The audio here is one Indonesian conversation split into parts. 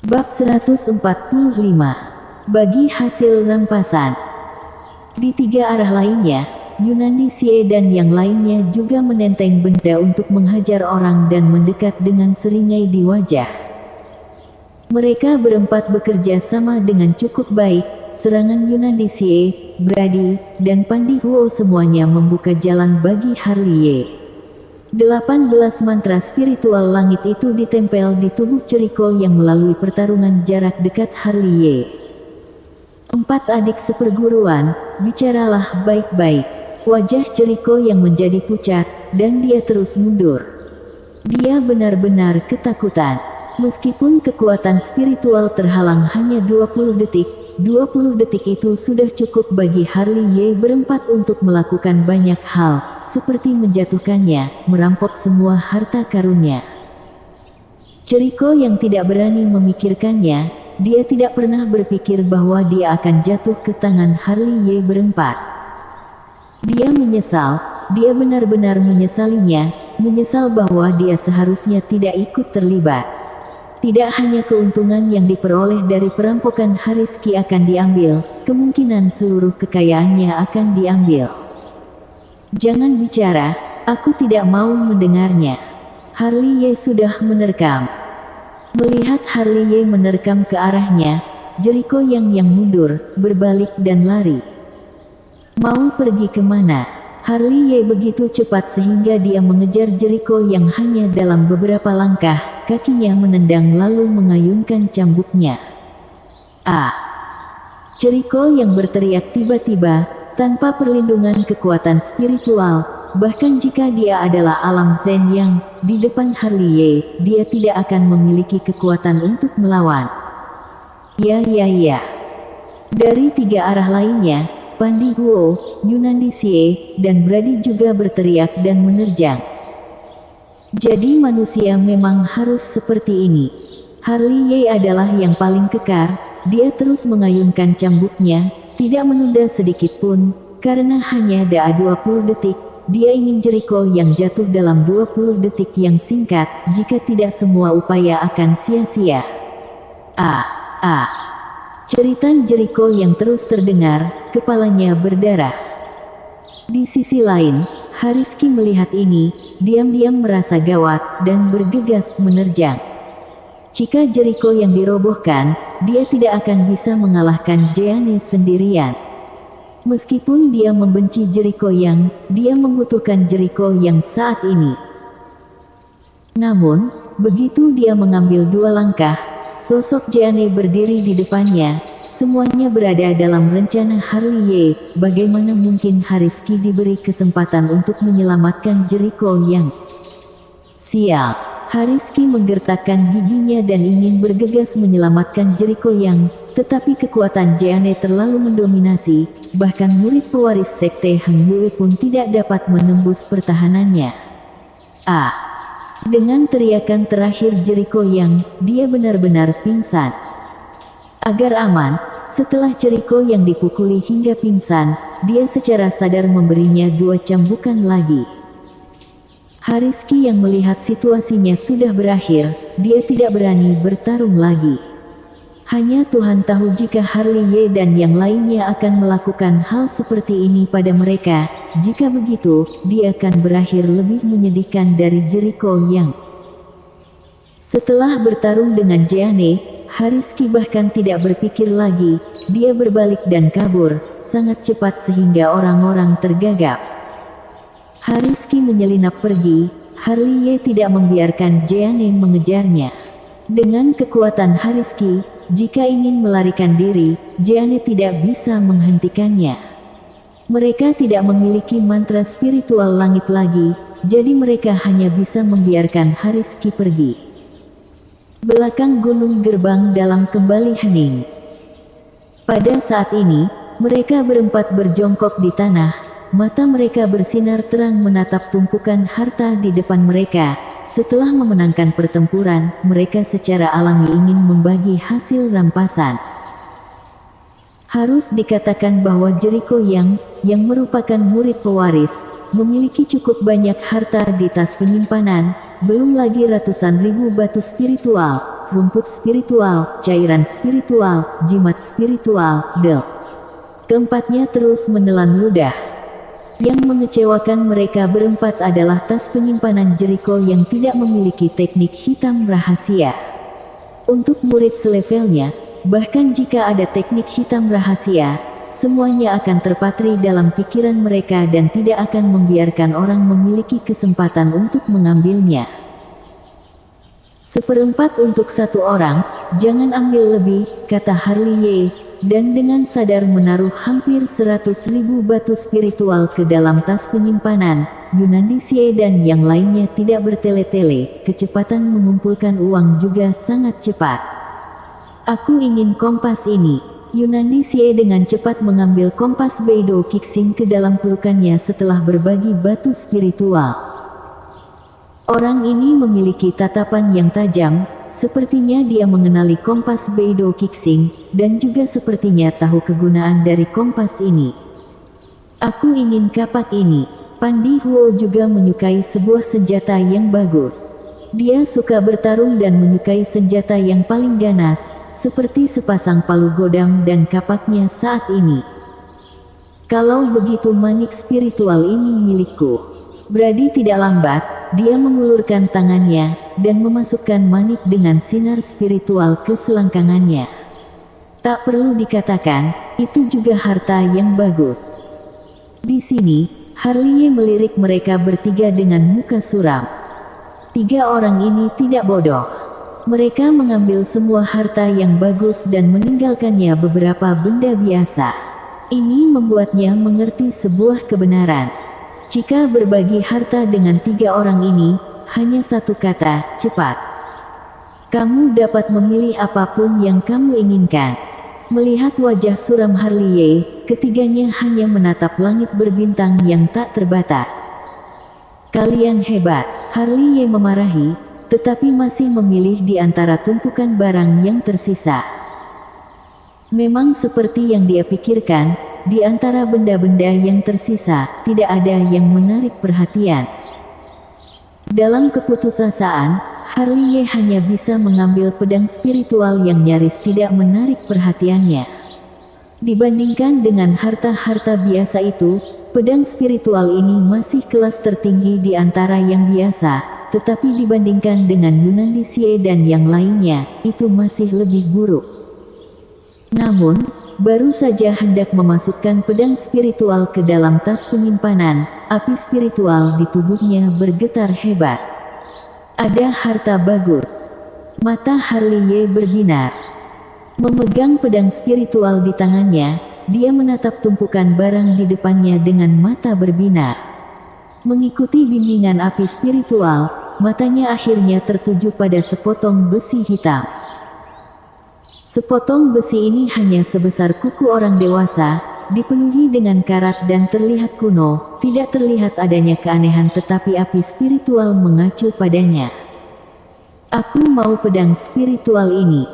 Bab 145. Bagi hasil rampasan. Di tiga arah lainnya, Yunani Sie dan yang lainnya juga menenteng benda untuk menghajar orang dan mendekat dengan seringai di wajah. Mereka berempat bekerja sama dengan cukup baik. Serangan Yunani Sie, Brady, dan Pandi Huo semuanya membuka jalan bagi Harley. 18 mantra spiritual langit itu ditempel di tubuh Cheriko yang melalui pertarungan jarak dekat Harley. 4 adik seperguruan, bicaralah baik-baik. Wajah Cheriko yang menjadi pucat, dan dia terus mundur. Dia benar-benar ketakutan. Meskipun kekuatan spiritual terhalang hanya 20 detik, 20 detik itu sudah cukup bagi Harley berempat untuk melakukan banyak hal, seperti menjatuhkannya, merampok semua harta karunnya. Cheriko yang tidak berani memikirkannya, dia tidak pernah berpikir bahwa dia akan jatuh ke tangan Harley berempat. Dia menyesal, dia benar-benar menyesalinya, menyesal bahwa dia seharusnya tidak ikut terlibat. Tidak hanya keuntungan yang diperoleh dari perampokan Hariski akan diambil, kemungkinan seluruh kekayaannya akan diambil. Jangan bicara, aku tidak mau mendengarnya. Harley sudah menerkam. Melihat Harley menerkam ke arahnya, Cheriko yang mundur, berbalik dan lari. Mau pergi kemana? Harley begitu cepat sehingga dia mengejar Cheriko yang hanya dalam beberapa langkah, kakinya menendang lalu mengayunkan cambuknya. Cheriko yang berteriak tiba-tiba, tanpa perlindungan kekuatan spiritual, bahkan jika dia adalah alam Zen yang, di depan Harley, dia tidak akan memiliki kekuatan untuk melawan. Ya. Dari tiga arah lainnya, Pandi Huo, Yunani Sie, dan Brady juga berteriak dan menerjang. Jadi manusia memang harus seperti ini. Harley adalah yang paling kekar, dia terus mengayunkan cambuknya, tidak menunda sedikit pun, karena hanya ada 20 detik, dia ingin Cheriko yang jatuh dalam 20 detik yang singkat, jika tidak semua upaya akan sia-sia. Ceritan Cheriko yang terus terdengar, kepalanya berdarah. Di sisi lain, Hariski melihat ini, diam-diam merasa gawat, dan bergegas menerjang. Jika Cheriko yang dirobohkan, dia tidak akan bisa mengalahkan Jeanne sendirian. Meskipun dia membenci Cheriko yang, dia membutuhkan Cheriko yang saat ini. Namun, begitu dia mengambil 2 langkah, sosok Jeanne berdiri di depannya. Semuanya berada dalam rencana Harley. Bagaimana mungkin Hariski diberi kesempatan untuk menyelamatkan Cheriko yang? Sial. Hariski menggertakkan giginya dan ingin bergegas menyelamatkan Cheriko yang, tetapi kekuatan Jeanne terlalu mendominasi, bahkan murid pewaris sekte Heng Yue pun tidak dapat menembus pertahanannya. Dengan teriakan terakhir Cheriko yang, dia benar-benar pingsan. Agar aman, setelah Cheriko yang dipukuli hingga pingsan, dia secara sadar memberinya 2 cambukan lagi. Hariski yang melihat situasinya sudah berakhir, dia tidak berani bertarung lagi. Hanya Tuhan tahu jika Harley dan yang lainnya akan melakukan hal seperti ini pada mereka. Jika begitu, dia akan berakhir lebih menyedihkan dari Cheriko yang. Setelah bertarung dengan Jeanne, Hariski bahkan tidak berpikir lagi, dia berbalik dan kabur, sangat cepat sehingga orang-orang tergagap. Hariski menyelinap pergi, Harley tidak membiarkan Jeanne mengejarnya. Dengan kekuatan Hariski, jika ingin melarikan diri, Jeanne tidak bisa menghentikannya. Mereka tidak memiliki mantra spiritual langit lagi, jadi mereka hanya bisa membiarkan Hariski pergi. Belakang gunung gerbang dalam kembali hening. Pada saat ini, mereka berempat berjongkok di tanah, mata mereka bersinar terang menatap tumpukan harta di depan mereka. Setelah memenangkan pertempuran, mereka secara alami ingin membagi hasil rampasan. Harus dikatakan bahwa Cheriko yang merupakan murid pewaris, memiliki cukup banyak harta di tas penyimpanan, belum lagi ratusan ribu batu spiritual, rumput spiritual, cairan spiritual, jimat spiritual, keempatnya terus menelan ludah. Yang mengecewakan mereka berempat adalah tas penyimpanan Jericho yang tidak memiliki teknik hitam rahasia. Untuk murid selevelnya, bahkan jika ada teknik hitam rahasia, semuanya akan terpatri dalam pikiran mereka dan tidak akan membiarkan orang memiliki kesempatan untuk mengambilnya. Seperempat untuk satu orang, jangan ambil lebih, kata Harley Ye, dan dengan sadar menaruh hampir 100.000 batu spiritual ke dalam tas penyimpanan. Yunandi Xie dan yang lainnya tidak bertele-tele, kecepatan mengumpulkan uang juga sangat cepat. Aku ingin kompas ini. Yunandi Xie dengan cepat mengambil kompas Beidou Qixing ke dalam pelukannya setelah berbagi batu spiritual. Orang ini memiliki tatapan yang tajam, sepertinya dia mengenali kompas Beidou Qixing, dan juga sepertinya tahu kegunaan dari kompas ini. Aku ingin kapak ini. Pandi Huo juga menyukai sebuah senjata yang bagus. Dia suka bertarung dan menyukai senjata yang paling ganas, seperti sepasang palu godam dan kapaknya saat ini. Kalau begitu manik spiritual ini milikku. Brady tidak lambat, dia mengulurkan tangannya, dan memasukkan manik dengan sinar spiritual ke selangkangannya. Tak perlu dikatakan, itu juga harta yang bagus. Di sini, Harley Ye melirik mereka bertiga dengan muka suram. Tiga orang ini tidak bodoh. Mereka mengambil semua harta yang bagus dan meninggalkannya beberapa benda biasa. Ini membuatnya mengerti sebuah kebenaran. Jika berbagi harta dengan tiga orang ini, hanya satu kata, cepat. Kamu dapat memilih apapun yang kamu inginkan. Melihat wajah suram Harley Ye, ketiganya hanya menatap langit berbintang yang tak terbatas. Kalian hebat, Harley Ye memarahi, tetapi masih memilih di antara tumpukan barang yang tersisa. Memang seperti yang dia pikirkan, di antara benda-benda yang tersisa, tidak ada yang menarik perhatian. Dalam keputusasaan, Harley Ye hanya bisa mengambil pedang spiritual yang nyaris tidak menarik perhatiannya. Dibandingkan dengan harta-harta biasa itu, pedang spiritual ini masih kelas tertinggi di antara yang biasa, tetapi dibandingkan dengan Yunandi Xie dan yang lainnya, itu masih lebih buruk. Namun, baru saja hendak memasukkan pedang spiritual ke dalam tas penyimpanan, api spiritual di tubuhnya bergetar hebat. Ada harta bagus. Mata Harley Ye berbinar. Memegang pedang spiritual di tangannya, dia menatap tumpukan barang di depannya dengan mata berbinar. Mengikuti bimbingan api spiritual, matanya akhirnya tertuju pada sepotong besi hitam. Sepotong besi ini hanya sebesar kuku orang dewasa, dipenuhi dengan karat dan terlihat kuno, tidak terlihat adanya keanehan tetapi api spiritual mengacu padanya. Aku mau pedang spiritual ini.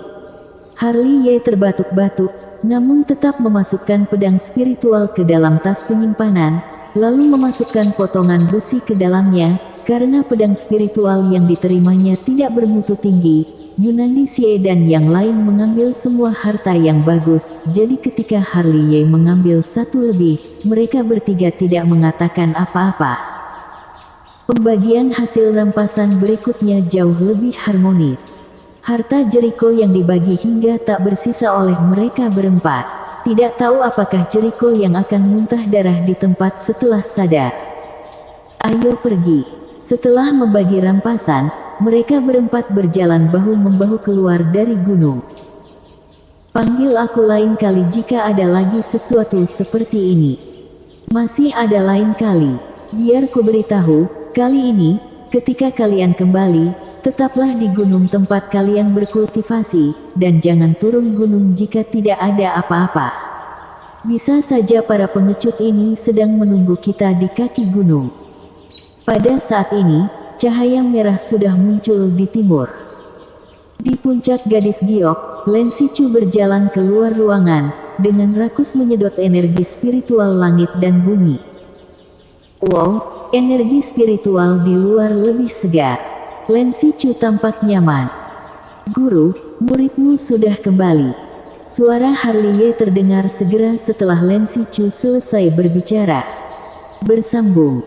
Harley Ye terbatuk-batuk, namun tetap memasukkan pedang spiritual ke dalam tas penyimpanan, lalu memasukkan potongan besi ke dalamnya, karena pedang spiritual yang diterimanya tidak bermutu tinggi. Yunandi Xie dan yang lain mengambil semua harta yang bagus, jadi ketika Harley Ye mengambil satu lebih, mereka bertiga tidak mengatakan apa-apa. Pembagian hasil rampasan berikutnya jauh lebih harmonis. Harta Jericho yang dibagi hingga tak bersisa oleh mereka berempat. Tidak tahu apakah Jericho yang akan muntah darah di tempat setelah sadar. Ayo pergi. Setelah membagi rampasan, mereka berempat berjalan bahu-membahu keluar dari gunung. Panggil aku lain kali jika ada lagi sesuatu seperti ini. Masih ada lain kali. Biar ku beritahu, kali ini, ketika kalian kembali, tetaplah di gunung tempat kalian berkultivasi, dan jangan turun gunung jika tidak ada apa-apa. Bisa saja para pengecut ini sedang menunggu kita di kaki gunung. Pada saat ini, cahaya merah sudah muncul di timur. Di puncak gadis giok, Len Sichu berjalan keluar ruangan, dengan rakus menyedot energi spiritual langit dan bumi. Wow, energi spiritual di luar lebih segar. Len Sichu tampak nyaman. Guru, muridmu sudah kembali. Suara Harliye terdengar segera setelah Len Sichu selesai berbicara. Bersambung.